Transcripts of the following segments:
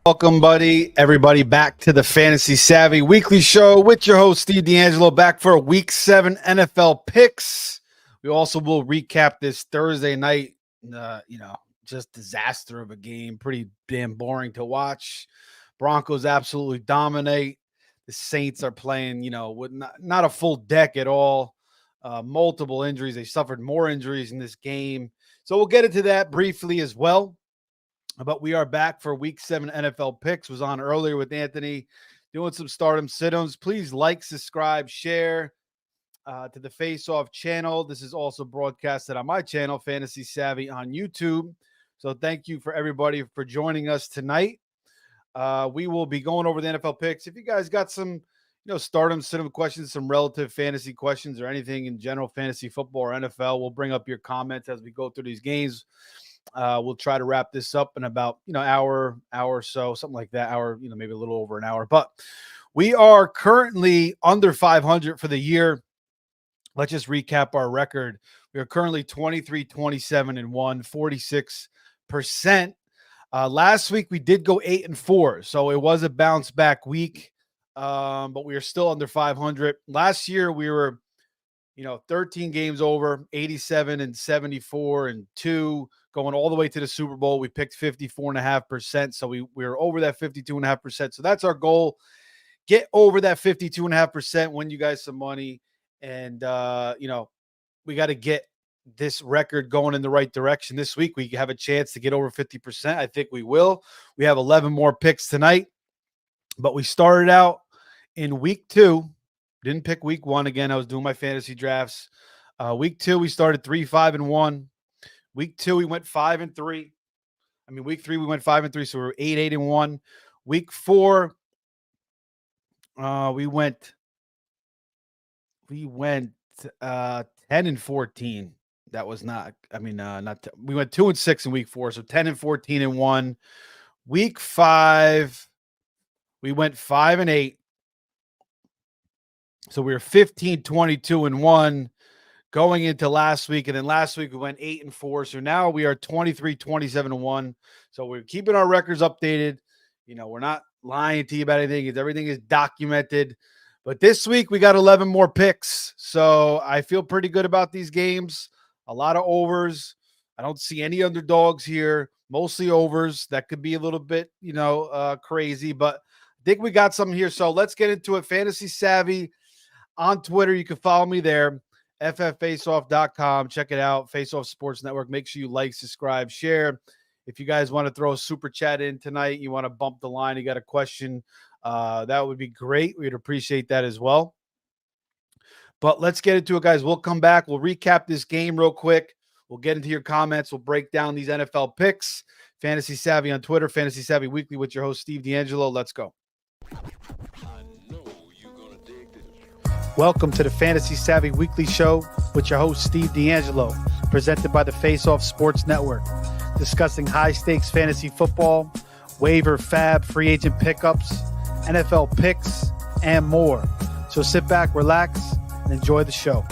Welcome, everybody back to the Fantasy Savvy Weekly Show with your host, Steve D'Angelo, back for Week 7 NFL picks. We also will recap this Thursday night, just disaster of a game. Pretty damn boring to watch. Broncos absolutely dominate. The Saints are playing, with not a full deck at all. Multiple injuries. They suffered more injuries in this game. So we'll get into that briefly as well. But we are back for Week 7 NFL picks. Was on earlier with Anthony doing some stardom sit-ins. Please like, subscribe, share to the Face Off channel. This is also broadcasted on my channel, Fantasy Savvy, on YouTube. So thank you for everybody for joining us tonight. We will be going over the NFL picks. If you guys got some stardom sit-in questions, some relative fantasy questions, or anything in general, fantasy football or NFL, we'll bring up your comments as we go through these games. We'll try to wrap this up in about, hour or so, something like that. Hour, maybe a little over an hour. But we are currently under 500 for the year. Let's just recap our record. We are currently 23, 27, and 1, 46%. Last week we did go 8-4, so it was a bounce back week. But we are still under 500. Last year we were 13 games over, 87 and 74 and 2, going all the way to the Super Bowl. We picked 54.5%. So we were over that 52.5%. So that's our goal. Get over that 52.5%, win you guys some money. And, we got to get this record going in the right direction. This week, we have a chance to get over 50%. I think we will. We have 11 more picks tonight. But we started out in week 2. Didn't pick week 1 again. I was doing my fantasy drafts. Week 2, we started 3-5-1. Week 2, we went 5-3. Week 3, we went 5-3, so we were 8-8-1. Week 4, we went 10-14. That was not. We went 2-6 in week 4, so 10-14-1. Week 5, we went 5-8. So we were 15-22-1 going into last week. And then last week we went 8-4. So now we are 23-27-1. So we're keeping our records updated. We're not lying to you about anything. Everything is documented. But this week we got 11 more picks. So I feel pretty good about these games. A lot of overs. I don't see any underdogs here. Mostly overs. That could be a little bit, crazy. But I think we got something here. So let's get into it. Fantasy Savvy. On Twitter, you can follow me there, fffaceoff.com. Check it out, Faceoff Sports Network. Make sure you like, subscribe, share. If you guys want to throw a super chat in tonight, you want to bump the line, you got a question, that would be great. We'd appreciate that as well. But let's get into it, guys. We'll come back. We'll recap this game real quick. We'll get into your comments. We'll break down these NFL picks. Fantasy Savvy on Twitter, Fantasy Savvy Weekly with your host, Steve D'Angelo. Let's go. Welcome to the Fantasy Savvy Weekly Show with your host, Steve D'Angelo, presented by the Face Off Sports Network, discussing high-stakes fantasy football, waiver, fab, free agent pickups, NFL picks, and more. So sit back, relax, and enjoy the show.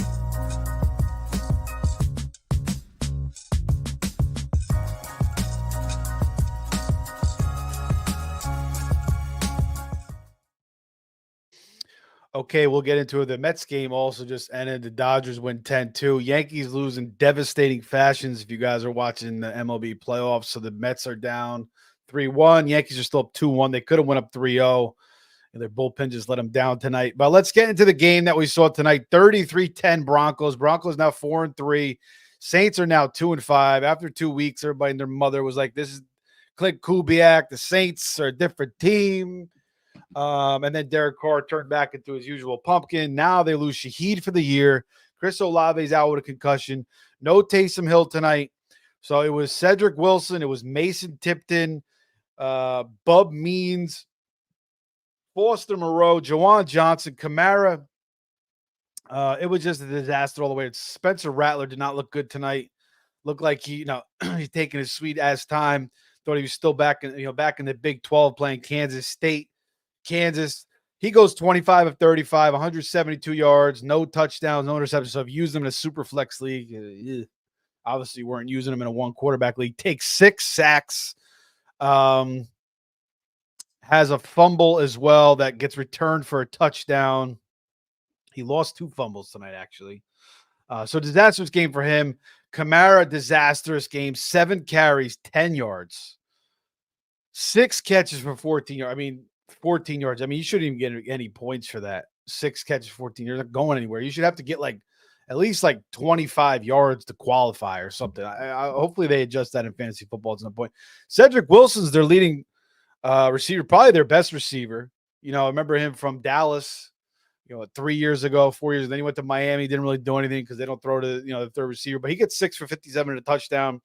Okay, we'll get into it. The Mets game also just ended. The Dodgers win 10-2. Yankees lose in devastating fashions if you guys are watching the MLB playoffs. So the Mets are down 3-1. Yankees are still up 2-1. They could have went up 3-0. And their bullpen just let them down tonight. But let's get into the game that we saw tonight. 33-10 Broncos. Broncos now 4-3. Saints are now 2-5. After 2 weeks, everybody and their mother was like, this is Clint Kubiak. The Saints are a different team. And then Derek Carr turned back into his usual pumpkin. Now they lose Shaheed for the year. Chris Olave's out with a concussion. No Taysom Hill tonight. So it was Cedric Wilson. It was Mason Tipton, Bub Means, Foster Moreau, Jawan Johnson, Kamara. It was just a disaster all the way. Spencer Rattler did not look good tonight. Looked like he's taking his sweet ass time. Thought he was still back in the Big 12 playing Kansas State. Kansas, he goes 25 of 35, 172 yards, no touchdowns, no interceptions. So I've used him in a super flex league. Obviously, weren't using him in a one quarterback league. Takes 6 sacks. has a fumble as well that gets returned for a touchdown. He lost 2 fumbles tonight, actually. So disastrous game for him. Kamara, disastrous game. 7 carries, 10 yards. 6 catches for 14 yards. I mean, 14 yards. I mean, you shouldn't even get any points for that. 6 catches, 14 yards. Not going anywhere. You should have to get at least 25 yards to qualify or something. Hopefully they adjust that in fantasy football at some point. Cedric Wilson's their leading receiver, probably their best receiver. I remember him from Dallas, 3 years ago, 4 years. Then he went to Miami, didn't really do anything because they don't throw to, the third receiver, but he gets 6 for 57 and a touchdown.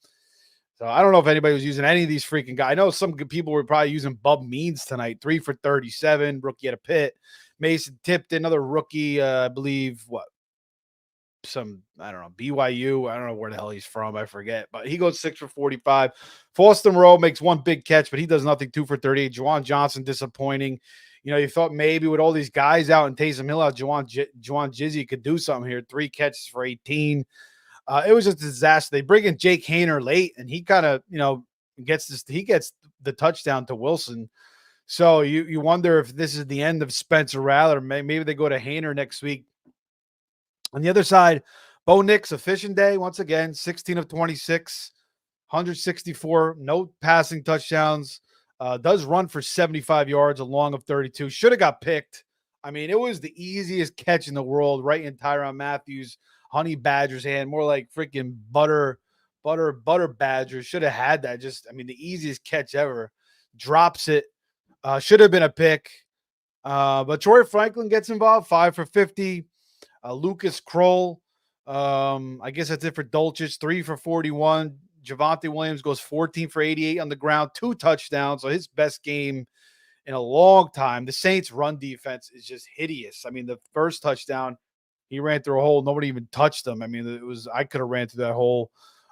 So I don't know if anybody was using any of these freaking guys. I know some good people were probably using Bub Means tonight, 3 for 37, rookie at a pit. Mason Tipton, another rookie, I believe, I don't know, BYU. I don't know where the hell he's from. I forget, but he goes 6 for 45. Foston Rowe makes 1 big catch, but he does nothing, 2 for 38. Juwan Johnson, disappointing. You thought maybe with all these guys out and Taysom Hill out, Juwan Jizzy could do something here. 3 catches for 18. It was just a disaster. They bring in Jake Haener late, and he kind of, gets the touchdown to Wilson. So you wonder if this is the end of Spencer Rattler. Maybe they go to Haener next week. On the other side, Bo Nix, a fishing day once again, 16 of 26, 164, no passing touchdowns. Does run for 75 yards, a long of 32. Should have got picked. I mean, it was the easiest catch in the world, right in Tyrann Mathieu' honey badger's hand, more like freaking butter badger. Should have had that. The easiest catch ever. Drops it. Should have been a pick. But Troy Franklin gets involved, 5 for 50. Lucas Kroll, I guess that's it for Dulcich, 3 for 41. Javonte Williams goes 14 for 88 on the ground, 2 touchdowns. So his best game in a long time. The Saints' run defense is just hideous. I mean, the first touchdown, he ran through a hole. Nobody even touched him. I mean, I could have ran through that hole.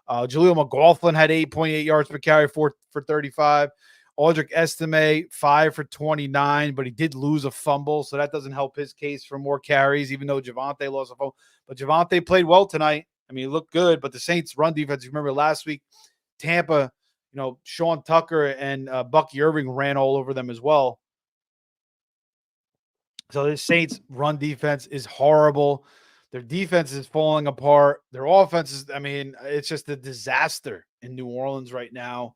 Jaleel McLaughlin had 8.8 yards per carry, 4 for 35. Aldrick Estime, 5 for 29, but he did lose a fumble, so that doesn't help his case for more carries, even though Javonte lost a fumble. But Javonte played well tonight. I mean, he looked good, but the Saints' run defense, you remember last week, Tampa, Sean Tucker and Bucky Irving ran all over them as well. So the Saints' run defense is horrible. Their defense is falling apart. Their offense is, it's just a disaster in New Orleans right now.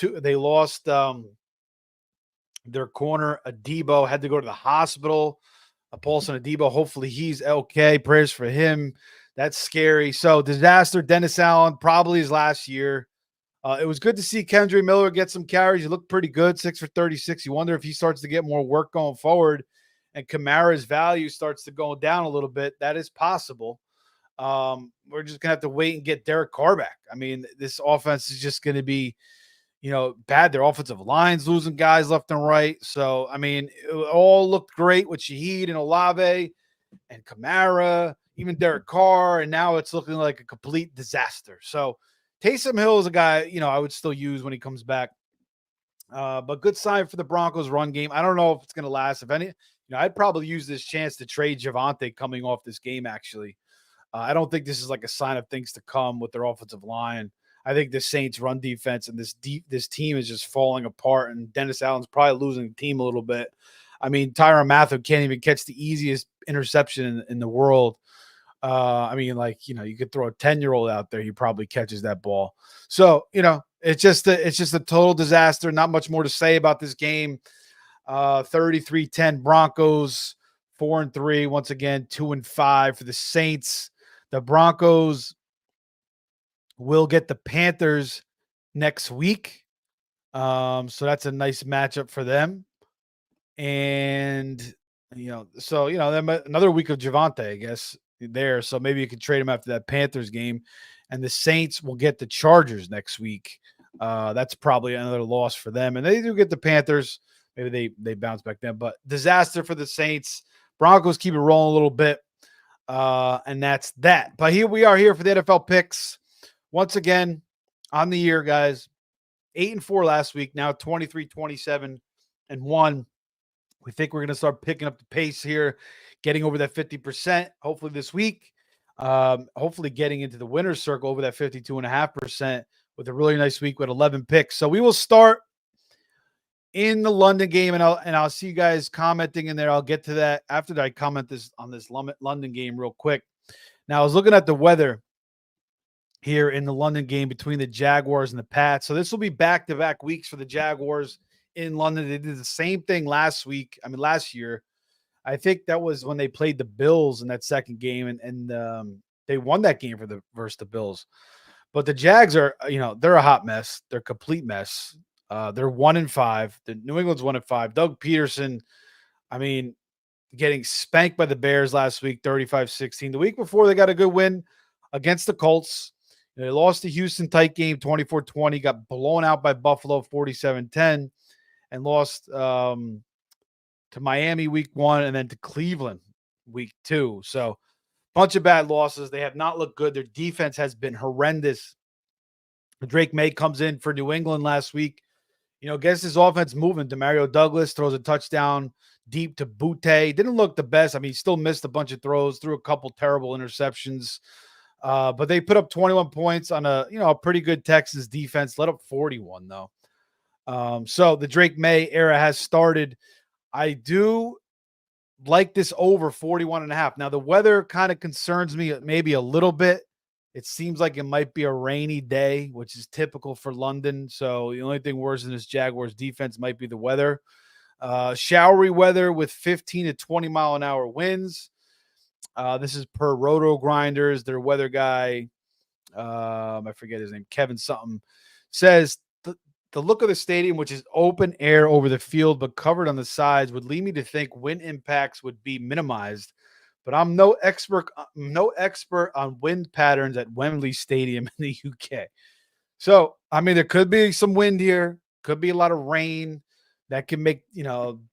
They lost their corner, Adebo, had to go to the hospital. Paulson Adebo, hopefully he's okay. Prayers for him. That's scary. So disaster. Dennis Allen, probably his last year. It was good to see Kendre Miller get some carries. He looked pretty good, 6 for 36. You wonder if he starts to get more work going forward and Kamara's value starts to go down a little bit. That is possible. We're just going to have to wait and get Derek Carr back. I mean, this offense is just going to be, bad. Their offensive line's losing guys left and right. So, it all looked great with Shaheed and Olave and Kamara, even Derek Carr, and now it's looking like a complete disaster. So, Taysom Hill is a guy, I would still use when he comes back. But good sign for the Broncos run game. I don't know if it's going to last. If any, I'd probably use this chance to trade Javonte coming off this game, actually. I don't think this is like a sign of things to come with their offensive line. I think the Saints run defense and this team is just falling apart, and Dennis Allen's probably losing the team a little bit. Tyrann Mathieu can't even catch the easiest interception in the world. You could throw a 10-year-old out there, he probably catches that ball. So, it's just a total disaster. Not much more to say about this game. 33-10 Broncos, 4-3. Once again, 2-5 for the Saints. The Broncos will get the Panthers next week. So that's a nice matchup for them. And, another week of Javonte, I guess, there. So maybe you could trade him after that Panthers game. And the Saints will get the Chargers next week. That's probably another loss for them. And they do get the Panthers. Maybe they bounce back then. But disaster for the Saints. Broncos keep it rolling a little bit. And that's that. But here we are here for the NFL picks. Once again, on the year, guys. 8-4 last week. Now 23-27-1. We think we're going to start picking up the pace here, getting over that 50%, hopefully this week. Hopefully getting into the winner's circle over that 52.5% with a really nice week with 11 picks. So we will start in the London game, and I'll see you guys commenting in there. I'll get to that after I comment on this London game real quick. Now, I was looking at the weather here in the London game between the Jaguars and the Pats. So this will be back-to-back weeks for the Jaguars in London. They did the same thing last year. I think that was when they played the Bills in that second game, and they won that game versus the Bills. But the Jags are, they're a hot mess. They're a complete mess. They're 1-5. The New England's 1-5. Doug Peterson, I mean, getting spanked by the Bears last week, 35-16. The week before, they got a good win against the Colts. They lost to Houston tight game, 24-20, got blown out by Buffalo, 47-10, and lost to Miami week 1 and then to Cleveland week 2. So, bunch of bad losses. They have not looked good. Their defense has been horrendous. Drake May comes in for New England last week. Gets his offense moving. Demario Douglas throws a touchdown deep to Butte. Didn't look the best. I mean, he still missed a bunch of throws, threw a couple terrible interceptions. But they put up 21 points on a pretty good Texans defense. Let up 41 though. So the Drake May era has started. I do like this over 41.5. Now the weather kind of concerns me maybe a little bit. It seems like it might be a rainy day, which is typical for London. So the only thing worse than this Jaguars defense might be the weather. Showery weather with 15 to 20 mile an hour winds. This is per Roto Grinders. Their weather guy, I forget his name, Kevin something, says the look of the stadium, which is open air over the field but covered on the sides, would lead me to think wind impacts would be minimized. But I'm no expert on wind patterns at Wembley Stadium in the UK. So, I mean, there could be some wind here, could be a lot of rain. That can make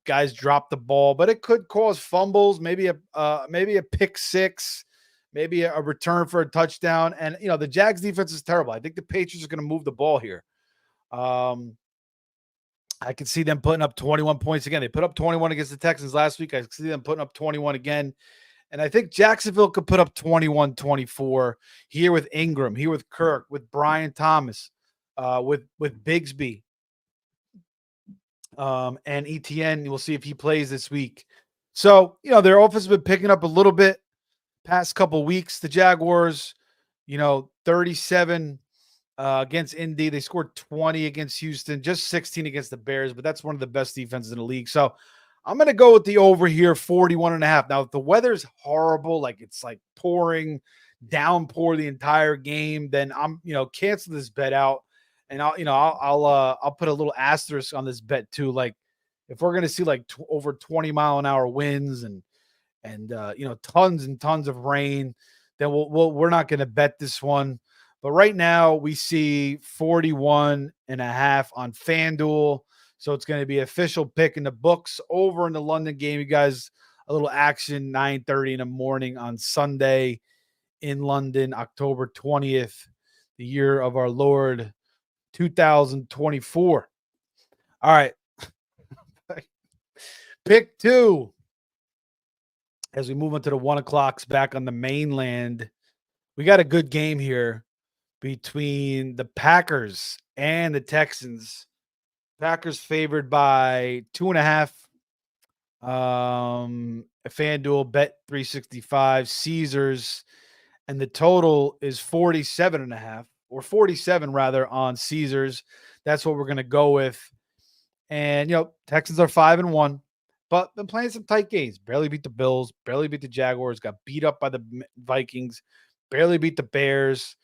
guys drop the ball, but it could cause fumbles, maybe a pick six, maybe a return for a touchdown. And the Jags defense is terrible. I think the Patriots are going to move the ball here. I can see them putting up 21 points again. They put up 21 against the Texans last week. I can see them putting up 21 again. And I think Jacksonville could put up 21-24 here with Ingram, here with Kirk, with Brian Thomas, with Bigsby. And ETN, we'll see if he plays this week. So, their offense has been picking up a little bit past couple weeks. The Jaguars, 37 against Indy. They scored 20 against Houston, just 16 against the Bears, but that's one of the best defenses in the league. So I'm going to go with the over here, 41.5. Now, if the weather's horrible, like it's like pouring, downpour the entire game, then I'm, cancel this bet out. And I'll put a little asterisk on this bet too. Like if we're going to see like over 20 mile an hour winds and tons and tons of rain, then we're not going to bet this one. But right now we see 41.5 on FanDuel. So it's going to be official pick in the books over in the London game. You guys, a little action, 9:30 in the morning on Sunday in London, October 20th, the year of our Lord 2024. All right. Pick 2. As we move into the 1 o'clocks back on the mainland, we got a good game here between the Packers and the Texans. Packers favored by 2.5. FanDuel bet 365, Caesars, and the total is 47.5. Or 47 rather on Caesars. That's what we're going to go with. And, Texans are 5-1, but been playing some tight games. Barely beat the Bills, barely beat the Jaguars, got beat up by the Vikings, barely beat the Bears.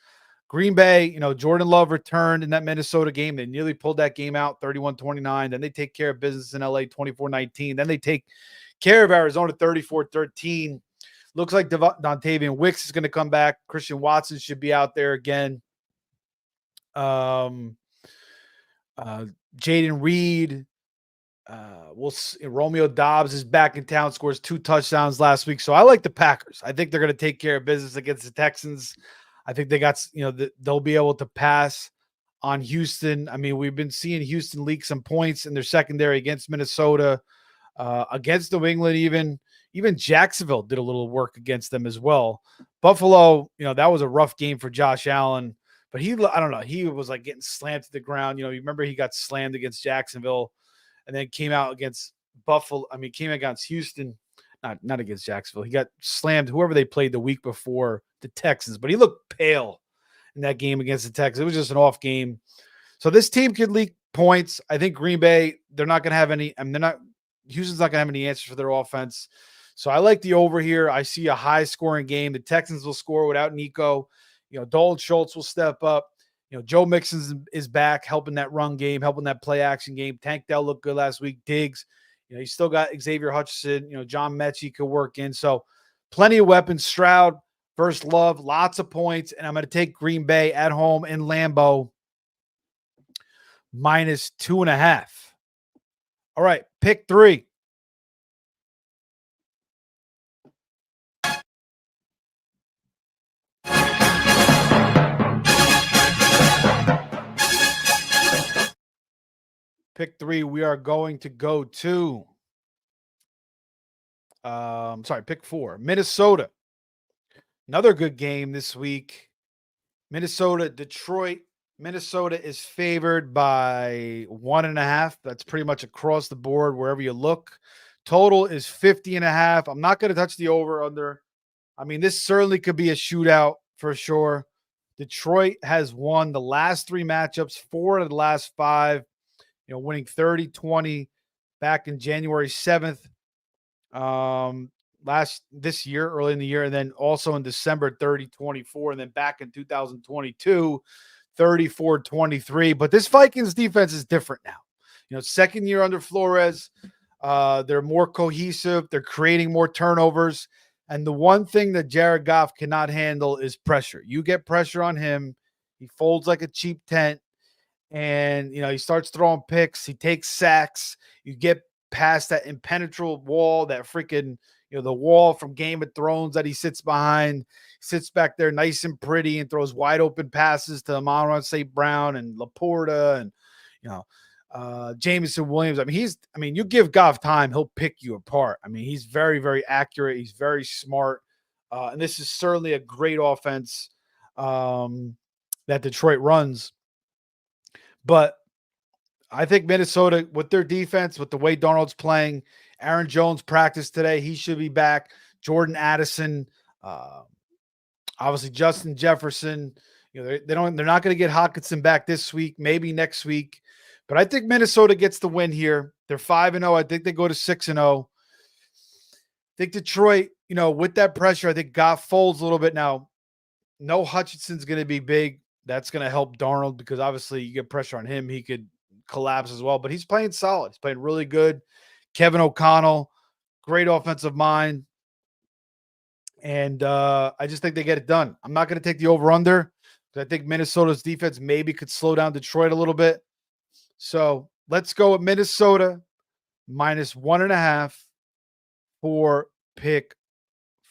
Green Bay, Jordan Love returned in that Minnesota game. They nearly pulled that game out 31-29. Then they take care of business in LA 24-19. Then they take care of Arizona 34-13. Looks like Dontavian Wicks is going to come back. Christian Watson should be out there again. Jaden Reed, Romeo Dobbs is back in town, scores 2 touchdowns last week. So I like the Packers. I think they're going to take care of business against the Texans. I think they got, they'll be able to pass on Houston. I mean, we've been seeing Houston leak some points in their secondary against Minnesota, against New England, even Jacksonville did a little work against them as well. Buffalo, that was a rough game for Josh Allen. But I don't know. He was like getting slammed to the ground. You remember he got slammed against Jacksonville and then came out against Buffalo. I mean, came out against Houston, not against Jacksonville. He got slammed, whoever they played the week before, the Texans, but he looked pale in that game against the Texans. It was just an off game. So this team could leak points. I think Green Bay, they're not going to have any, I mean, Houston's not going to have any answers for their offense. So I like the over here. I see a high scoring game. The Texans will score without Nico. Dalton Schultz will step up. Joe Mixon is back, helping that run game, helping that play action game. Tank Dell looked good last week. Diggs, you still got Xavier Hutchinson. John Mechie could work in. So plenty of weapons. Stroud versus Love, lots of points. And I'm going to take Green Bay at home in Lambeau -2.5. All right, pick 3. Pick 3, we are going to go to pick 4. Minnesota. Another good game this week. Minnesota, Detroit. Minnesota is favored by 1.5. That's pretty much across the board wherever you look. Total is 50.5. I'm not going to touch the over under. I mean, this certainly could be a shootout for sure. Detroit has won the last 3 matchups, 4 of the last 5. Winning 30-20 back in January 7th this year, early in the year, and then also in December 30-24, and then back in 2022, 34-23. But this Vikings defense is different now. Second year under Flores, they're more cohesive. They're creating more turnovers. And the one thing that Jared Goff cannot handle is pressure. You get pressure on him, he folds like a cheap tent. And, he starts throwing picks. He takes sacks. You get past that impenetrable wall, that freaking, the wall from Game of Thrones that he sits behind. He sits back there nice and pretty and throws wide open passes to Amon St. Brown and Laporta and, Jameson Williams. I mean, you give Goff time, he'll pick you apart. I mean, he's very, very accurate. He's very smart. And this is certainly a great offense that Detroit runs. But I think Minnesota, with their defense, with the way Darnold's playing, Aaron Jones practiced today. He should be back. Jordan Addison, obviously Justin Jefferson. They're not going to get Hockenson back this week, maybe next week. But I think Minnesota gets the win here. They're 5-0. I think they go to 6-0. I think Detroit, with that pressure, I think Goff folds a little bit now. No Hutchinson's going to be big. That's going to help Darnold because obviously you get pressure on him. He could collapse as well, but he's playing solid. He's playing really good. Kevin O'Connell, great offensive mind. And I just think they get it done. I'm not going to take the over-under because I think Minnesota's defense maybe could slow down Detroit a little bit. So let's go with Minnesota -1.5 for pick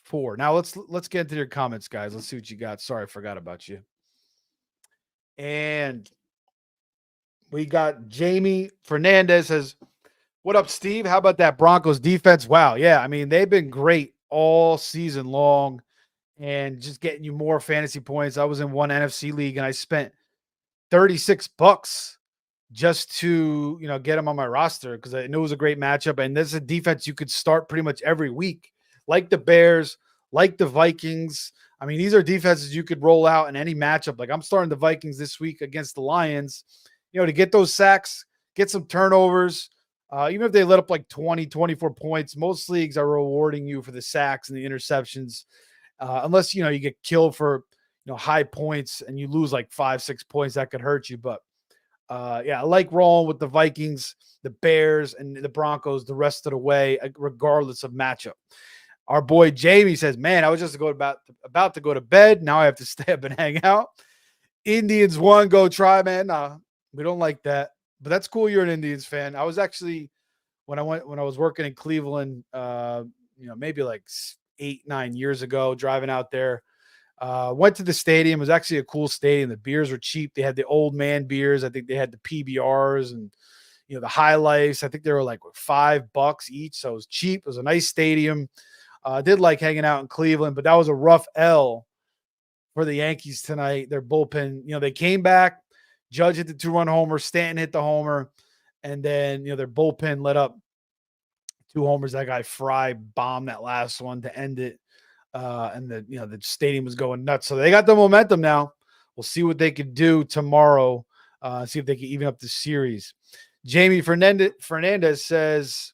4. Now let's get into your comments, guys. Let's see what you got. Sorry, I forgot about you. And we got Jamie Fernandez says, "What up, Steve? How about that Broncos defense?" Wow. Yeah. I mean, they've been great all season long and just getting you more fantasy points. I was in one NFC league and I spent $36 just to, get them on my roster because I knew it was a great matchup. And this is a defense you could start pretty much every week, like the Bears, like the Vikings. I mean, these are defenses you could roll out in any matchup. Like I'm starting the Vikings this week against the Lions, to get those sacks, get some turnovers. Even if they let up like 20, 24 points, most leagues are rewarding you for the sacks and the interceptions. Unless, you get killed for, high points and you lose like 5-6 points, that could hurt you. But I like rolling with the Vikings, the Bears, and the Broncos the rest of the way, regardless of matchup. Our boy Jamie says, "Man, I was just about to go to bed. Now I have to stay up and hang out. Indians won. Go try, man. Nah, we don't like that, but that's cool. You're an Indians fan. I was actually when I was working in Cleveland, maybe like 8-9 years ago, driving out there. Went to the stadium. It was actually a cool stadium. The beers were cheap. They had the old man beers. I think they had the PBRs and the High Lifes. I think they were like $5 each, so it was cheap. It was a nice stadium. I did like hanging out in Cleveland, but that was a rough L for the Yankees tonight. Their bullpen, they came back. Judge hit the 2-run homer. Stanton hit the homer. And then, their bullpen let up 2 homers. That guy Fry bombed that last one to end it. And the stadium was going nuts. So they got the momentum now. We'll see what they could do tomorrow. See if they can even up the series. Jamie Fernandez says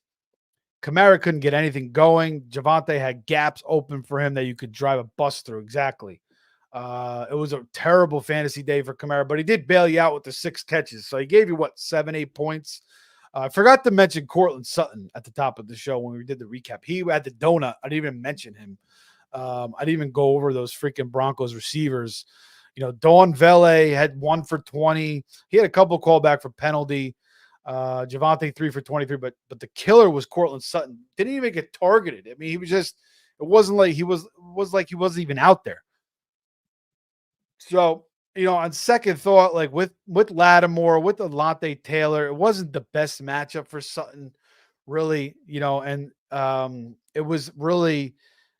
Kamara couldn't get anything going. Javonte had gaps open for him that you could drive a bus through. Exactly. It was a terrible fantasy day for Kamara, but he did bail you out with the 6 catches. So he gave you 7, 8 points. I forgot to mention Cortland Sutton at the top of the show when we did the recap. He had the donut. I didn't even mention him. I didn't even go over those freaking Broncos receivers. Dawn Vele had 1 for 20. He had a couple callback for penalty. Javonte 3 for 23, but the killer was Cortland Sutton. Didn't even get targeted. I mean, he was just, it wasn't like he wasn't even out there. So, on second thought, like with Lattimore, with Alante Taylor, it wasn't the best matchup for Sutton, really, and it was really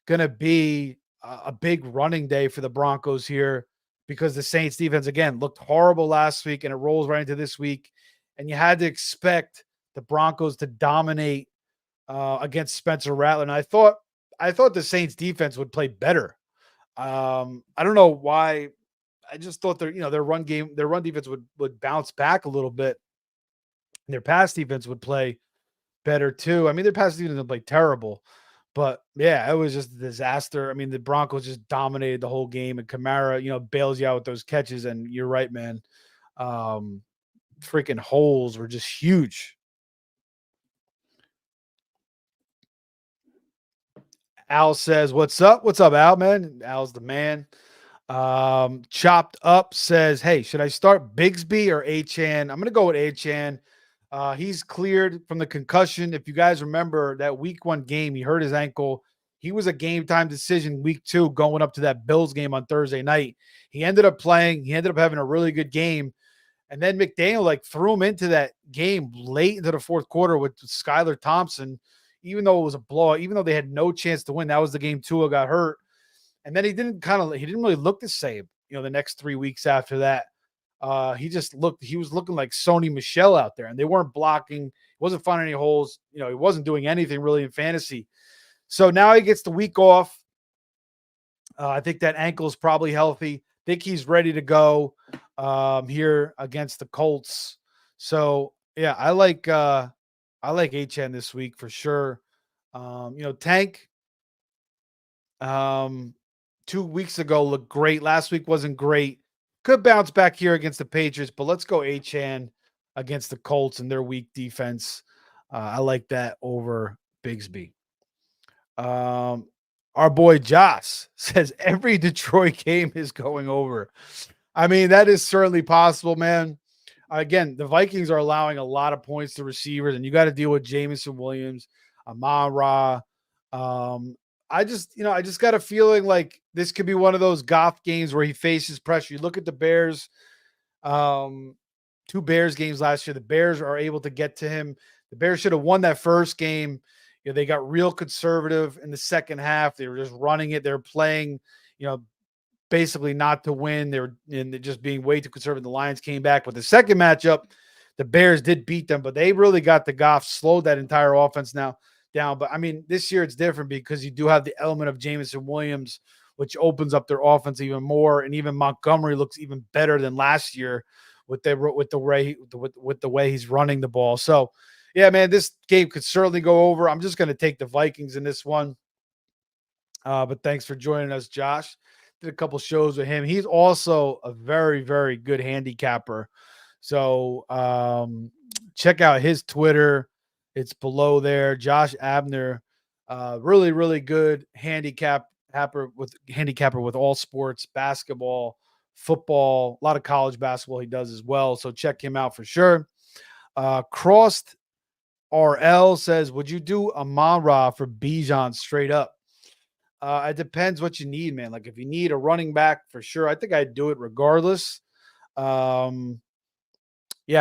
going to be a big running day for the Broncos here because the Saints defense, again, looked horrible last week and it rolls right into this week. And you had to expect the Broncos to dominate against Spencer Rattler. And I thought the Saints defense would play better. I don't know why. I just thought their run defense would bounce back a little bit. And their pass defense would play better too. I mean, their pass defense would play terrible, but yeah, it was just a disaster. I mean, the Broncos just dominated the whole game, and Kamara, bails you out with those catches. And you're right, man. Freaking holes were just huge. Al says, "What's up? What's up, Al, man?" Al's the man. Chopped Up says, "Hey, should I start Bigsby or Achane?" I'm going to go with Achane. He's cleared from the concussion. If you guys remember that week 1 game, he hurt his ankle. He was a game time decision week 2 going up to that Bills game on Thursday night. He ended up playing. He ended up having a really good game. And then McDaniel threw him into that game late into the fourth quarter with Skylar Thompson, even though it was a blowout, even though they had no chance to win. That was the game Tua got hurt. And then he didn't really look the same, the next 3 weeks after that. He was looking like Sony Michel out there, and they weren't blocking. He wasn't finding any holes. He wasn't doing anything really in fantasy. So now he gets the week off. I think that ankle is probably healthy. I think he's ready to go here against the Colts. So yeah, I like HN this week for sure. Tank 2 weeks ago looked great. Last week wasn't great. Could bounce back here against the Patriots, but let's go Achane against the Colts and their weak defense. I like that over Bigsby. Our boy Josh says every Detroit game is going over. I mean, that is certainly possible, man. Again, the Vikings are allowing a lot of points to receivers, and you got to deal with Jameson Williams, Amon-Ra. I just got a feeling like this could be one of those Goff games where he faces pressure. You look at the Bears, 2 Bears games last year. The Bears are able to get to him. The Bears should have won that first game. They got real conservative in the second half. They were just running it. They were playing, basically not to win. They're just being way too conservative. The Lions came back. But the second matchup, the Bears did beat them, but they really got the Goff, slowed that entire offense now down. But I mean, this year it's different because you do have the element of Jameson Williams, which opens up their offense even more. And even Montgomery looks even better than last year with the way he's running the ball. So yeah, man, this game could certainly go over. I'm just going to take the Vikings in this one. But thanks for joining us, Josh. Did a couple shows with him. He's also a very, very good handicapper. So check out his Twitter. It's below there. Josh Abner, really, really good handicapper with all sports, basketball, football, a lot of college basketball he does as well. So check him out for sure. Crossed RL says, would you do Amon-Ra for Bijan straight up? It depends what you need, man. Like if you need a running back for sure, I think I'd do it regardless. Yeah,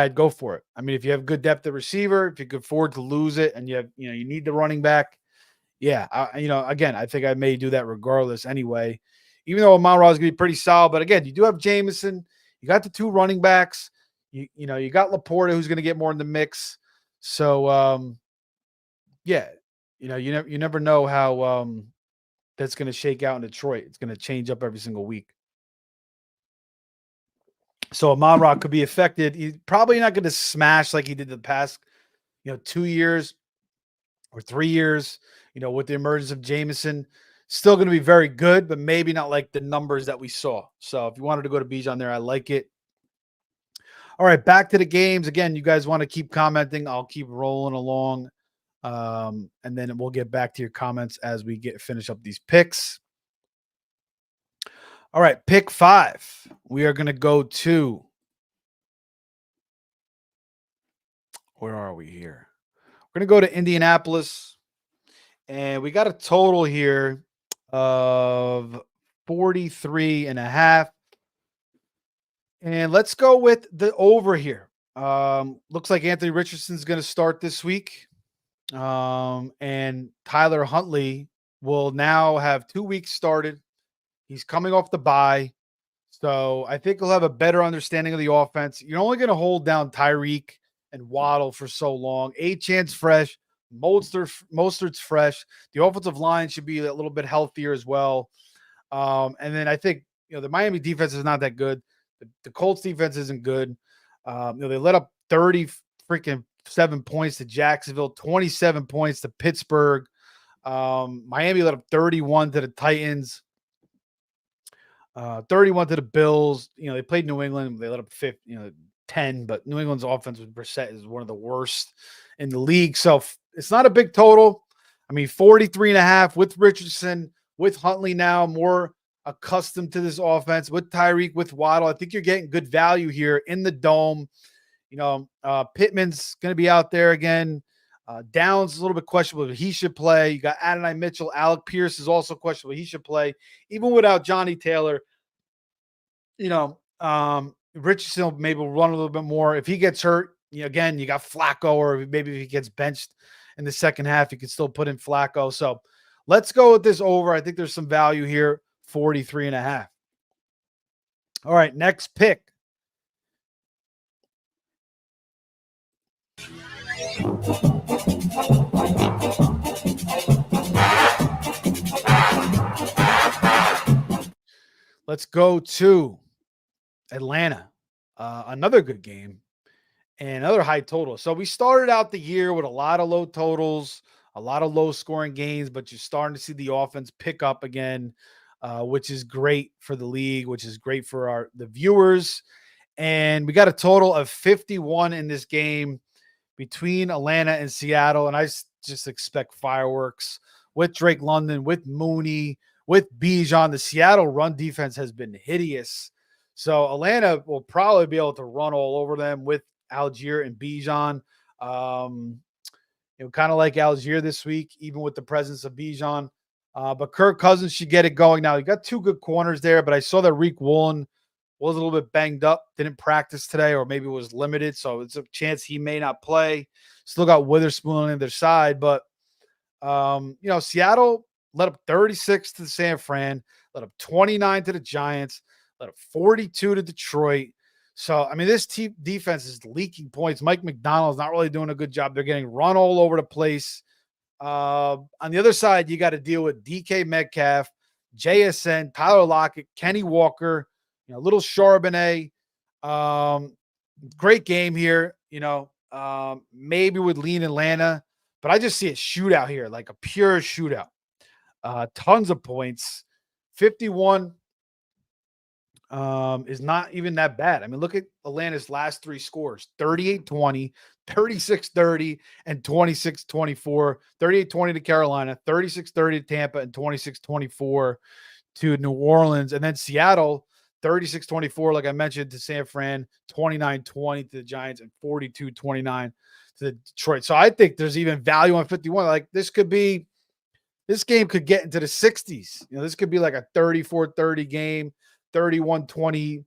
I'd go for it. I mean, if you have good depth at receiver, if you could afford to lose it and you need the running back. Yeah. Again, I think I may do that regardless anyway, even though Amon-Ra is going to be pretty solid. But again, you do have Jameson. You got the 2 running backs. You got Laporta, who's going to get more in the mix. So yeah, you never know how that's going to shake out in Detroit. It's going to change up every single week. So Amon Ra could be affected. He's probably not going to smash like he did the past, 2 years or 3 years. With the emergence of Jameson, still going to be very good, but maybe not like the numbers that we saw. So if you wanted to go to Bijan there, I like it. All right, back to the games. Again, you guys want to keep commenting. I'll keep rolling along. And then we'll get back to your comments as we finish up these picks. All right, pick 5. We are going to go to, where are we here? We're going to go to Indianapolis, and we got a total here of 43.5. And let's go with the over here. Looks like Anthony Richardson's going to start this week. And Tyler Huntley will now have 2 weeks started. He's coming off the bye. So I think he'll have a better understanding of the offense. You're only going to hold down Tyreek and Waddle for so long. Achane's fresh. Mostert's fresh. The offensive line should be a little bit healthier as well. And then I think, the Miami defense is not that good. The Colts defense isn't good. They let up 7 points to Jacksonville, 27 points to Pittsburgh. Miami let up 31 to the Titans, 31 to the Bills. They played New England. They let up 10, but New England's offense with Brissett is one of the worst in the league. So it's not a big total. 43.5 with Richardson, with Huntley now more accustomed to this offense, with Tyreek, with Waddle. I think you're getting good value here in the dome. Pittman's going to be out there again. Downs is a little bit questionable, but he should play. You got Adonai Mitchell. Alec Pierce is also questionable. He should play. Even without Johnny Taylor, Richardson maybe will run a little bit more. If he gets hurt, again, you got Flacco, or maybe if he gets benched in the second half, you can still put in Flacco. So let's go with this over. I think there's some value here, 43.5. All right, next pick. Let's go to Atlanta. Another good game and another high total. So we started out the year with a lot of low totals, a lot of low scoring games, but you're starting to see the offense pick up again, which is great for the league, which is great for the viewers. And we got a total of 51 in this game between Atlanta and Seattle. And I just expect fireworks with Drake London, with Mooney, with Bijan. The Seattle run defense has been hideous. So Atlanta will probably be able to run all over them with Algier and Bijan. Kind of like Algier this week, even with the presence of Bijan. But Kirk Cousins should get it going. Now, you got 2 good corners there, but I saw that Reek Woolen was a little bit banged up, didn't practice today, or maybe was limited. So it's a chance he may not play. Still got Witherspoon on the other side. But, Seattle let up 36 to San Fran, let up 29 to the Giants, let up 42 to Detroit. So, this team defense is leaking points. Mike McDonald's not really doing a good job. They're getting run all over the place. On the other side, you got to deal with DK Metcalf, JSN, Tyler Lockett, Kenny Walker, little Charbonnet. Great game here, maybe would lean Atlanta, but I just see a shootout here, like a pure shootout. Tons of points. 51 is not even that bad. Look at Atlanta's last 3 scores: 38-20, 36-30, and 26-24. 38-20 to Carolina, 36-30 to Tampa, and 26-24 to New Orleans. And then Seattle, 36-24, like I mentioned, to San Fran, 29-20 to the Giants, and 42-29 to Detroit. So I think there's even value on 51. Like this game could get into the 60s. This could be like a 34-30 game, 31-29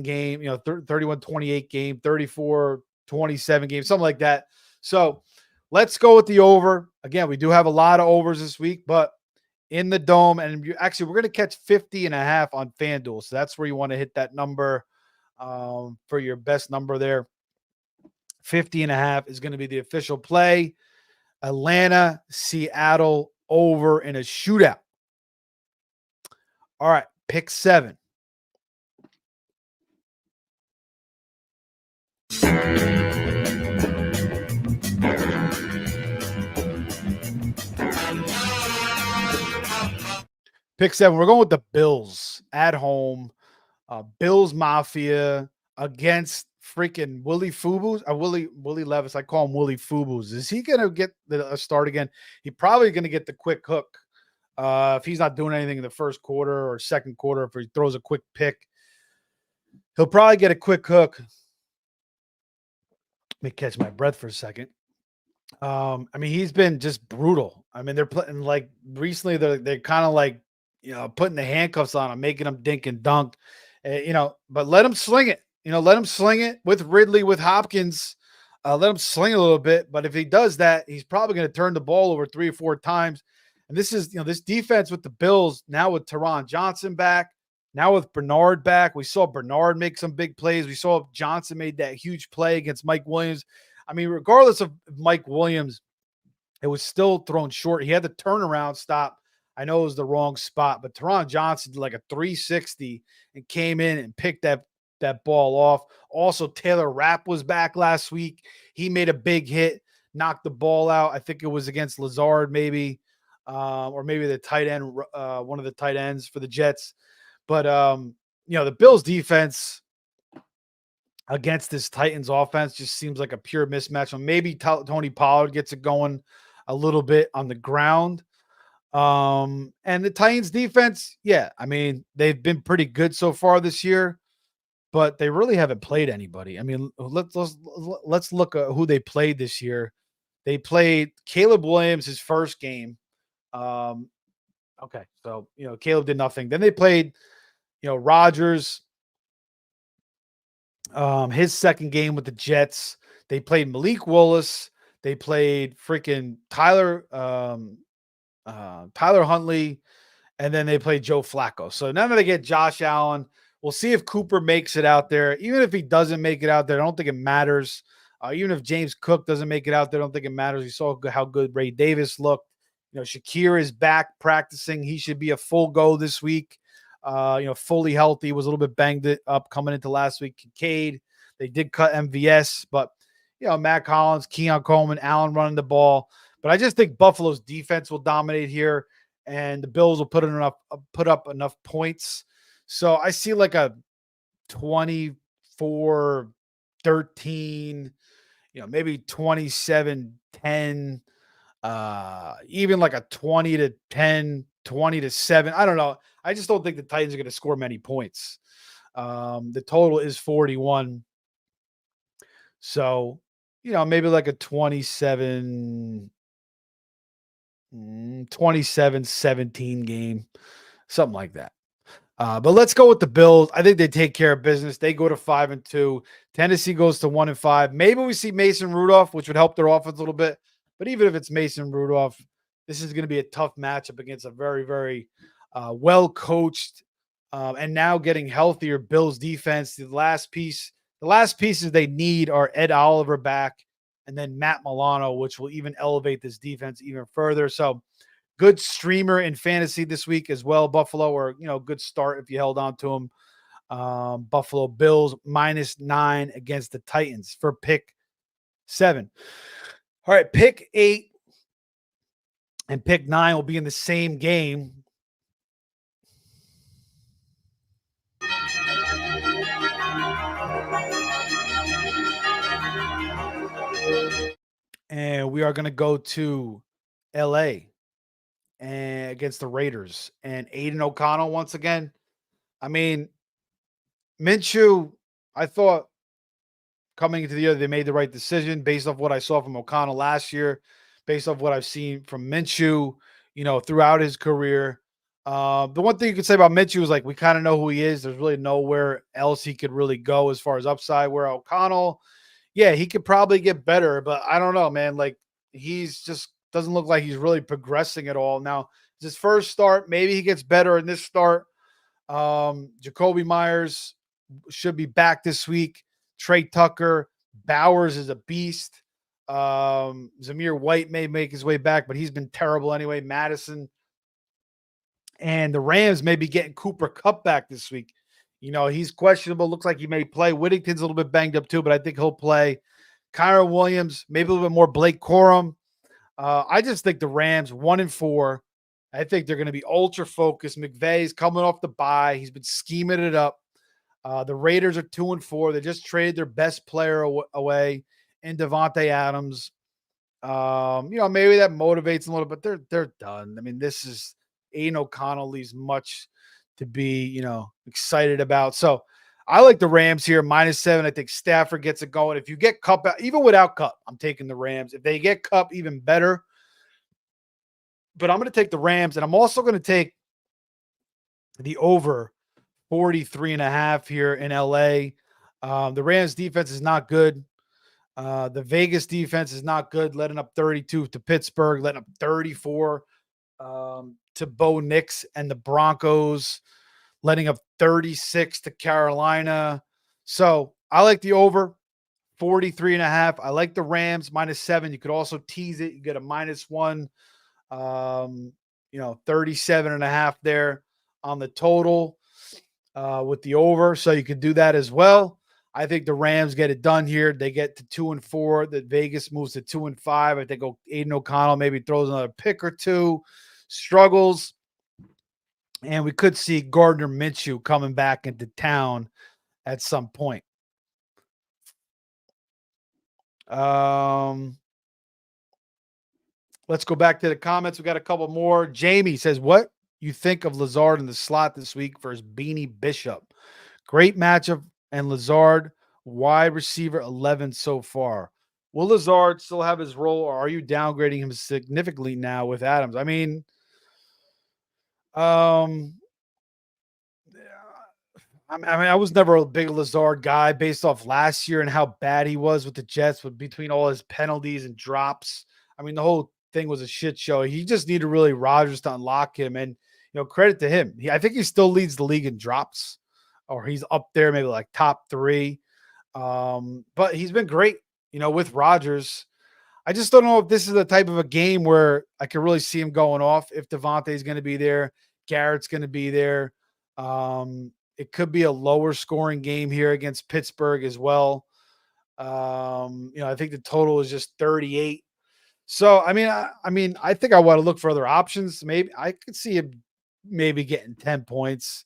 game, 31-28 game, 34-27 game, something like that. So let's go with the over. Again, we do have a lot of overs this week, but in the dome, and we're going to catch 50.5 on FanDuel. So that's where you want to hit that number for your best number there. 50.5 is going to be the official play. Atlanta, Seattle over in a shootout. All right, pick 7. Pick 7. We're going with the Bills at home. Bills Mafia against freaking Willie Fubu's. Willie Levis. I call him Willie Fubu's. Is he gonna get a start again? He probably gonna get the quick hook. If he's not doing anything in the first quarter or second quarter, if he throws a quick pick, he'll probably get a quick hook. Let me catch my breath for a second. I mean, he's been just brutal. I mean, they're putting like recently they're kind of like putting the handcuffs on him, making him dink and dunk, but let him sling it. Let him sling it with Ridley, with Hopkins. Let him sling it a little bit. But if he does that, he's probably going to turn the ball over 3 or 4 times. And this is this defense with the Bills now with Teron Johnson back, now with Bernard back. We saw Bernard make some big plays. We saw Johnson made that huge play against Mike Williams. I mean, regardless of Mike Williams, it was still thrown short. He had the turnaround stop. I know it was the wrong spot, but Teron Johnson did like a 360 and came in and picked that ball off. Also, Taylor Rapp was back last week. He made a big hit, knocked the ball out. I think it was against Lazard maybe, or maybe the tight end, one of the tight ends for the Jets. But, the Bills defense against this Titans offense just seems like a pure mismatch. So maybe Tony Pollard gets it going a little bit on the ground. And the Titans defense, yeah, I mean, they've been pretty good so far this year, but they really haven't played anybody. I mean, let's look at who they played this year. They played Caleb Williams his first game. Okay, so Caleb did nothing. Then they played Rodgers his second game with the Jets. They played Malik Willis. They played freaking Tyler Huntley, and then they played Joe Flacco. So now that they get Josh Allen, we'll see if Cooper makes it out there. Even if he doesn't make it out there, I don't think it matters. Even if James Cook doesn't make it out there, I don't think it matters. We saw how good Ray Davis looked. Shakir is back practicing. He should be a full go this week. Fully healthy, was a little bit banged up coming into last week. Kincaid, they did cut MVS, but Matt Collins, Keon Coleman, Allen running the ball. But I just think Buffalo's defense will dominate here, and the Bills will put up enough points. So I see like a 24-13, maybe 27-10, even like a 20-10, 20-7. I don't know. I just don't think the Titans are going to score many points. The total is 41. So, maybe like a 27-17 game, something like that. But let's go with the Bills. I think they take care of business. They go to 5-2. Tennessee goes to 1-5. Maybe we see Mason Rudolph, which would help their offense a little bit. But even if it's Mason Rudolph, this is going to be a tough matchup against a very, very well-coached and now getting healthier Bills defense. The last pieces they need are Ed Oliver back and then Matt Milano, which will even elevate this defense even further. So good streamer in fantasy this week as well, Buffalo, or, good start if you held on to them. Buffalo Bills -9 against the Titans for pick 7. All right, pick 8 and pick 9 will be in the same game. And we are going to go to LA and against the Raiders and Aiden O'Connell once again. I mean, Minshew, I thought coming into the year, they made the right decision based off what I saw from O'Connell last year, based off what I've seen from Minshew, throughout his career. The one thing you could say about Minshew is like, we kind of know who he is. There's really nowhere else he could really go as far as upside, where O'Connell, yeah, he could probably get better, but I don't know, man. Like, he's just doesn't look like he's really progressing at all. Now, it's his first start. Maybe he gets better in this start. Jacoby Myers should be back this week. Trey Tucker Bowers is a beast. Zamir White may make his way back, but he's been terrible anyway. Madison and the Rams may be getting Cooper Kupp back this week. He's questionable. Looks like he may play. Whittington's a little bit banged up too, but I think he'll play. Kyron Williams, maybe a little bit more Blake Corum. I just think the Rams 1-4. I think they're going to be ultra focused. McVay's coming off the bye. He's been scheming it up. The Raiders are 2-4. They just traded their best player away in Devontae Adams. Maybe that motivates them a little, but they're done. I mean, this is Aiden O'Connell leaves much to be, excited about. So I like the Rams here, -7. I think Stafford gets it going. If you get Kupp, even without Kupp, I'm taking the Rams. If they get Kupp, even better. But I'm going to take the Rams, and I'm also going to take the over 43.5 here in LA. The Rams defense is not good. The Vegas defense is not good, letting up 32 to Pittsburgh, letting up 34 to Bo Nix and the Broncos, letting up 36 to Carolina. So I like the over 43.5. I like the Rams -7. You could also tease it. You get a -1, 37.5 there on the total with the over. So you could do that as well. I think the Rams get it done here. They get to 2-4. The Vegas moves to 2-5. I think Aiden O'Connell maybe throws another pick or two, struggles. And we could see Gardner Minshew coming back into town at some point. Let's go back to the comments. We got a couple more. Jamie says, what you think of Lazard in the slot this week versus Beanie Bishop? Great matchup. And Lazard, wide receiver 11 so far. Will Lazard still have his role, or are you downgrading him significantly now with Adams? I mean, I was never a big Lazard guy based off last year and how bad he was with the Jets, with between all his penalties and drops. I mean, the whole thing was a shit show. He just needed really Rodgers to unlock him, and credit to him. I think he still leads the league in drops, or he's up there, maybe like top 3. But he's been great, with Rodgers. I just don't know if this is the type of a game where I could really see him going off. If Devontae's going to be there, Garrett's going to be there. It could be a lower scoring game here against Pittsburgh as well. I think the total is just 38. So, I think I want to look for other options. Maybe I could see him maybe getting 10 points,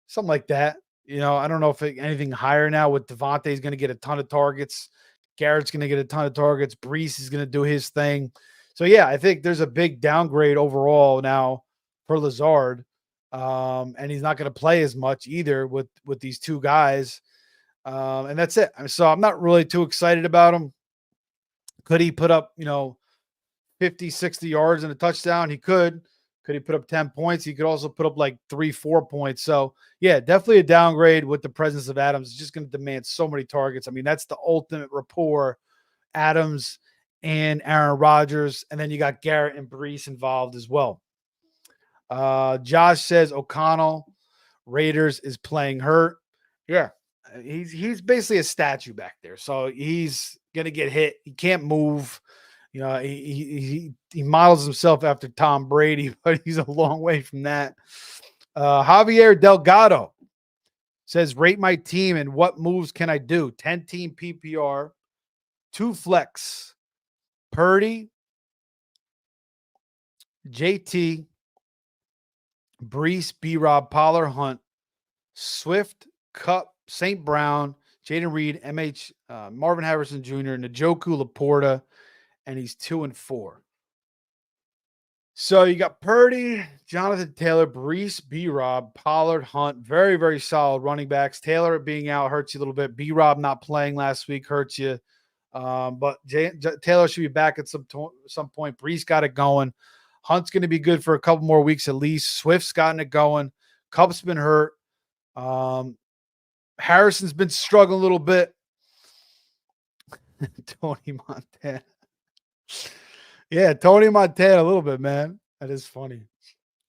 something like that. I don't know if anything higher now with Devontae's going to get a ton of targets. Garrett's going to get a ton of targets. Brees is going to do his thing. So, yeah, I think there's a big downgrade overall now for Lazard. And he's not going to play as much either with these two guys. And that's it. So I'm not really too excited about him. Could he put up, 50, 60 yards and a touchdown? He could. Could he put up 10 points? He could also put up like 3-4 points. So, yeah, definitely a downgrade with the presence of Adams. It's just going to demand so many targets. I mean, that's the ultimate rapport, Adams and Aaron Rodgers. And then you got Garrett and Brees involved as well. Josh says O'Connell, Raiders, is playing hurt. Yeah, he's basically a statue back there. So he's going to get hit. He can't move. He models himself after Tom Brady, but he's a long way from that. Javier Delgado says, rate my team and what moves can I do? 10-team PPR, 2 flex, Purdy, JT, Brees, B-Rob, Pollard, Hunt, Swift, Kupp, St. Brown, Jaden Reed, MH, Marvin Harrison Jr., Njoku, Laporta, and he's 2-4. So you got Purdy, Jonathan Taylor, Brees, B-Rob, Pollard, Hunt. Very, very solid running backs. Taylor being out hurts you a little bit. B-Rob not playing last week hurts you. But Taylor should be back at some point. Brees got it going. Hunt's going to be good for a couple more weeks at least. Swift's gotten it going. Kupp's been hurt. Harrison's been struggling a little bit. Tony Montana. Yeah, Tony Montana a little bit, man. That is funny.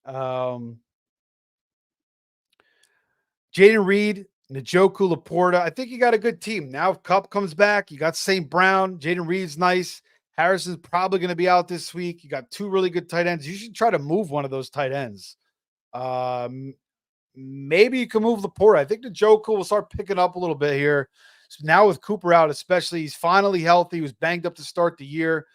Jaden Reed Njoku, Laporta. I think you got a good team. Now if Kupp comes back, you got St. Brown, Jaden Reed's nice. Harrison's probably going to be out this week. You got two really good tight ends. You should try to move one of those tight ends. Maybe you can move Laporta. I think Njoku will start picking up a little bit here. So now with Cooper out, especially, he's finally healthy. He was banged up to start the year.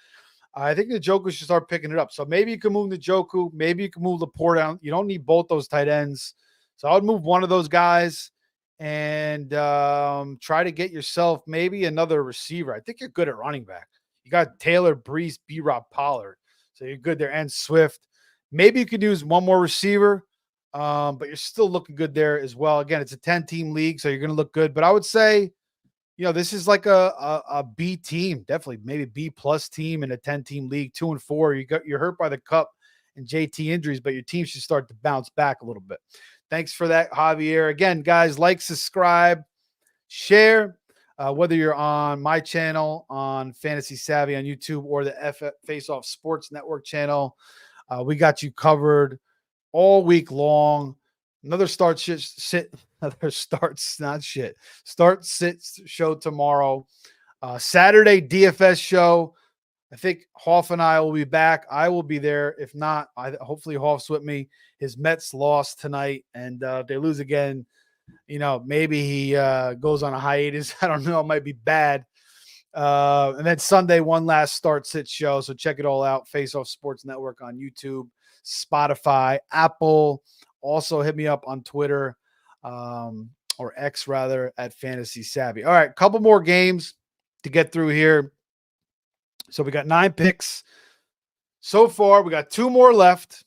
I think Njoku should start picking it up. So maybe you can move Njoku. Maybe you can move Laporta. You don't need both those tight ends. So I would move one of those guys and try to get yourself maybe another receiver. I think you're good at running back. You got Taylor, Brees, B-Rob, Pollard. So you're good there. And Swift. Maybe you could use one more receiver, but you're still looking good there as well. Again, it's a 10-team league, so you're going to look good. But I would say, this is like a B team, definitely maybe B+ team in a 10-team league, 2-4. You're hurt by the Cup and JT injuries, but your team should start to bounce back a little bit. Thanks for that, Javier. Again, guys, like, subscribe, share, whether you're on my channel on Fantasy Savvy on YouTube or the Face Off Sports Network channel. We got you covered all week long. Another start sit show tomorrow. Saturday DFS show. I think Hoff and I will be back. I will be there. If not, hopefully Hoff's with me. His Mets lost tonight, and they lose again. Maybe he goes on a hiatus. I don't know. It might be bad. And then Sunday, one last start sit show. So check it all out. Face Off Sports Network on YouTube, Spotify, Apple. Also hit me up on Twitter, or X rather, at Fantasy Savvy. All right, a couple more games to get through here. So we got 9 picks so far. We got 2 more left.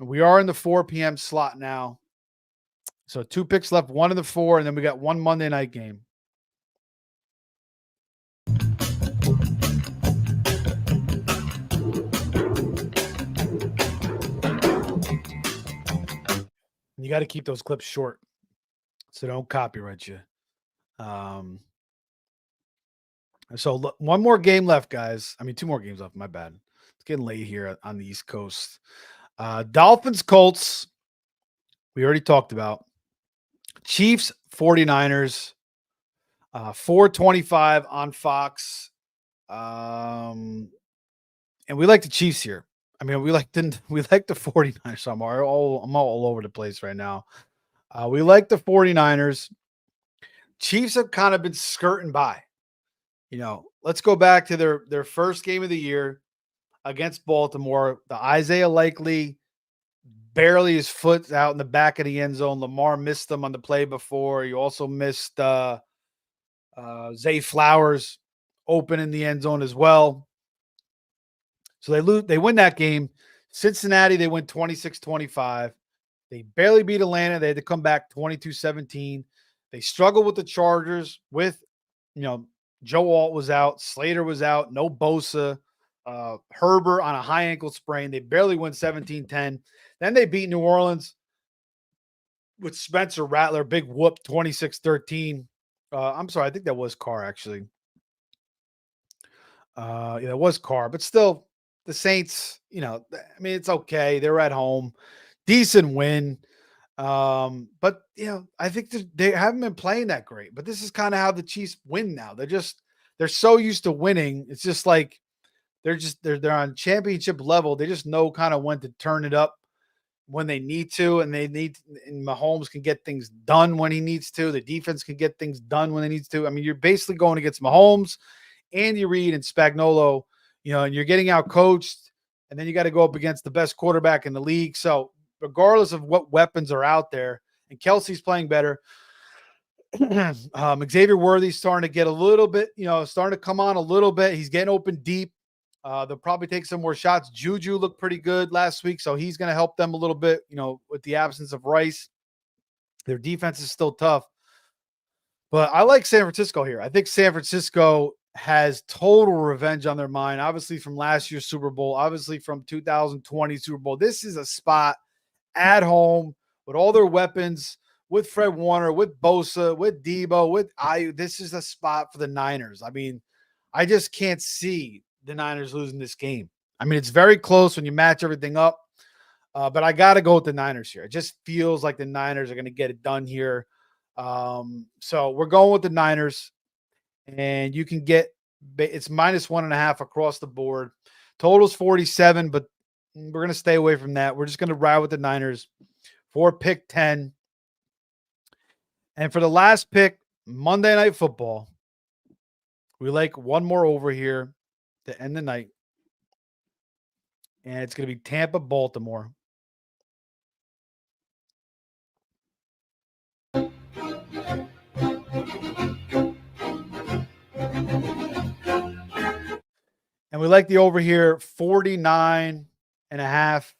We are in the 4 p.m. slot now. So 2 picks left, 1 in the 4, and then we got 1 Monday night game. You got to keep those clips short so don't copyright you. So 1 more game left, guys. 2 more games left. My bad. It's getting late here on the East Coast. Dolphins, Colts. We already talked about. Chiefs, 49ers. 4:25 on Fox. And we like the Chiefs here. We like the 49ers. So I'm all over the place right now. We like the 49ers. Chiefs have kind of been skirting by. Let's go back to their first game of the year against Baltimore. The Isaiah Likely barely his foot out in the back of the end zone. Lamar missed them on the play before. You also missed Zay Flowers open in the end zone as well. So they win that game. Cincinnati, they win 26-25. They barely beat Atlanta. They had to come back 22-17. They struggled with the Chargers with, Joe Alt was out. Slater was out. No Bosa. Herbert on a high ankle sprain. They barely win 17-10. Then they beat New Orleans with Spencer Rattler. Big whoop, 26-13. I'm sorry. I think that was Carr, actually. It was Carr. But still, the Saints, it's okay. They're at home. Decent win. But I think they haven't been playing that great, but this is kind of how the Chiefs win now. They're so used to winning. It's just like, they're on championship level. They just know kind of when to turn it up when they need to, and and Mahomes can get things done when he needs to. The defense can get things done when they needs to. You're basically going against Mahomes, Andy Reid, and Spagnuolo, and you're getting out coached, and then you got to go up against the best quarterback in the league. So regardless of what weapons are out there, and Kelsey's playing better. Xavier Worthy's starting to get a little bit, starting to come on a little bit. He's getting open deep. They'll probably take some more shots. Juju looked pretty good last week, so he's going to help them a little bit, with the absence of Rice. Their defense is still tough. But I like San Francisco here. I think San Francisco has total revenge on their mind, obviously from last year's Super Bowl, obviously from 2020 Super Bowl. This is a spot at home with all their weapons, with Fred Warner, with Bosa, with Debo, with Ayu. This is a spot for the Niners. I just can't see the Niners losing this game. It's very close when you match everything up, but I got to go with the Niners here. It just feels like the Niners are going to get it done here. So we're going with the Niners, and you can get it's -1.5 across the board. Total's 47, but we're going to stay away from that. We're just going to ride with the Niners for pick 10. And for the last pick, Monday Night Football, we like one more over here to end the night. And it's going to be Tampa, Baltimore. And we like the over here 49.5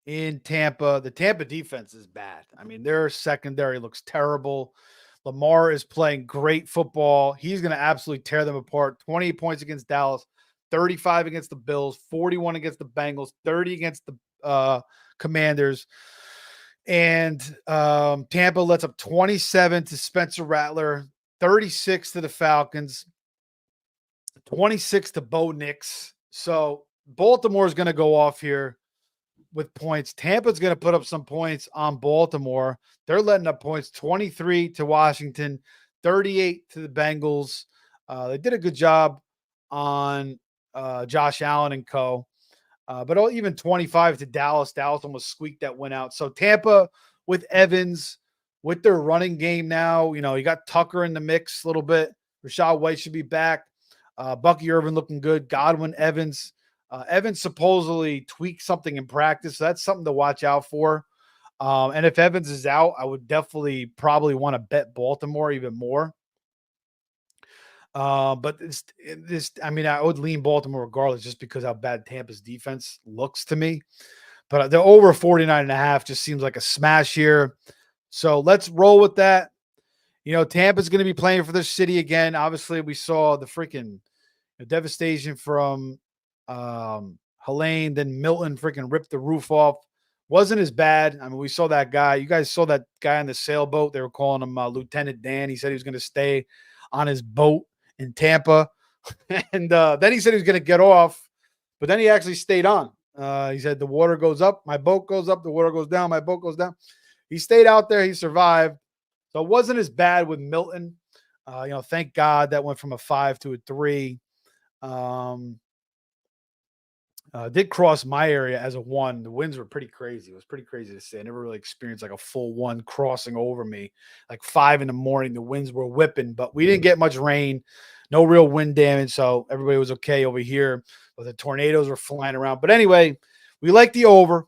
in Tampa. The Tampa defense is bad. I mean, their secondary looks terrible. Lamar is playing great football. He's going to absolutely tear them apart. 28 points against Dallas, 35 against the Bills, 41 against the Bengals, 30 against the Commanders. And Tampa lets up 27 to Spencer Rattler, 36 to the Falcons, 26 to Bo Nix. So Baltimore is going to go off here with points. Tampa's going to put up some points on Baltimore. They're letting up points, 23 to Washington, 38 to the Bengals. They did a good job on Josh Allen and co. But even 25 to Dallas. Dallas almost squeaked that win out. So Tampa with Evans, with their running game now, you got Tucker in the mix a little bit. Rashad White should be back. Bucky Irvin looking good. Godwin, Evans. Evans supposedly tweaked something in practice. So that's something to watch out for. And if Evans is out, I would definitely probably want to bet Baltimore even more. But I would lean Baltimore regardless just because how bad Tampa's defense looks to me. But the over 49.5 just seems like a smash here. So let's roll with that. Tampa's going to be playing for their city again. Obviously, we saw the freaking devastation from Helene. Then Milton freaking ripped the roof off. Wasn't as bad. I mean, we saw that guy. You guys saw that guy on the sailboat. They were calling him Lieutenant Dan. He said he was going to stay on his boat in Tampa. And then he said he was going to get off. But then he actually stayed on. He said the water goes up. My boat goes up. The water goes down. My boat goes down. He stayed out there. He survived. So it wasn't as bad with Milton. Thank God that went from a 5 to a 3. Did cross my area as a 1. The winds were pretty crazy. It was pretty crazy to see. I never really experienced like a full 1 crossing over me. Like 5 in the morning, the winds were whipping, but we didn't get much rain. No real wind damage, so everybody was okay over here. But the tornadoes were flying around. But anyway, we like the over.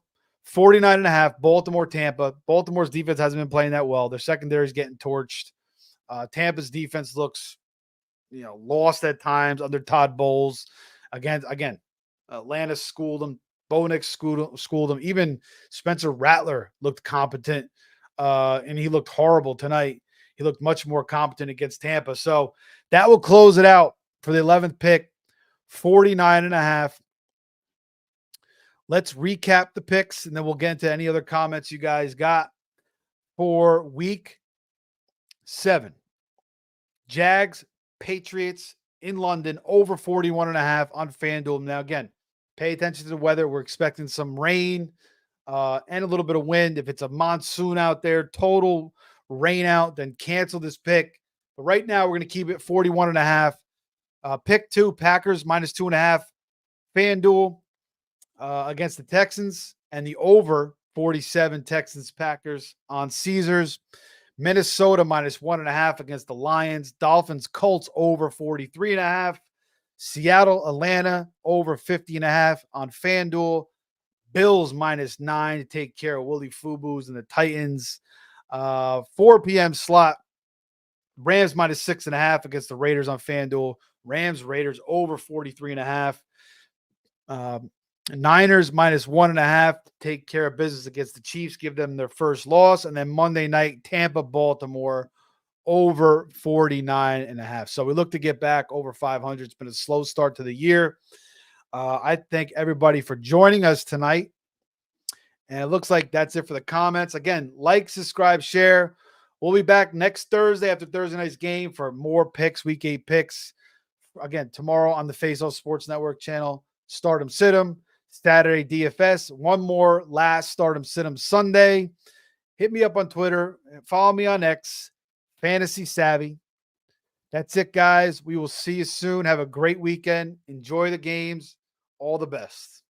49.5, Baltimore, Tampa. Baltimore's defense hasn't been playing that well. Their secondary is getting torched. Tampa's defense looks, lost at times under Todd Bowles. Again, Atlanta schooled them. Bo Nix schooled them. Even Spencer Rattler looked competent, and he looked horrible tonight. He looked much more competent against Tampa. So that will close it out for the 11th pick, 49.5. Let's recap the picks, and then we'll get into any other comments you guys got for week 7. Jags, Patriots in London, over 41.5 on FanDuel. Now, again, pay attention to the weather. We're expecting some rain and a little bit of wind. If it's a monsoon out there, total rain out, then cancel this pick. But right now, we're going to keep it 41.5. Pick 2, Packers -2.5. FanDuel against the Texans, and the over 47 Texans Packers on Caesars. Minnesota -1.5 against the Lions. Dolphins Colts over 43.5. Seattle Atlanta over 50.5 on FanDuel. Bills -9 to take care of Willie Fubu's and the Titans. 4 p.m. slot. Rams -6.5 against the Raiders on FanDuel. Rams Raiders over 43.5. Niners -1.5 to take care of business against the Chiefs, give them their first loss. And then Monday night, Tampa, Baltimore over 49.5. So we look to get back over 500. It's been a slow start to the year. I thank everybody for joining us tonight. And it looks like that's it for the comments. Again, like, subscribe, share. We'll be back next Thursday after Thursday night's game for more picks, week 8 picks. Again, tomorrow on the Face Off Sports Network channel, Stardom Sit 'em. Saturday DFS. One more last Stardom Sit 'em Sunday. hit me up on Twitter. Follow me on X, Fantasy Savvy. That's it, guys. We will see you soon. Have a great weekend. Enjoy the games. All the best.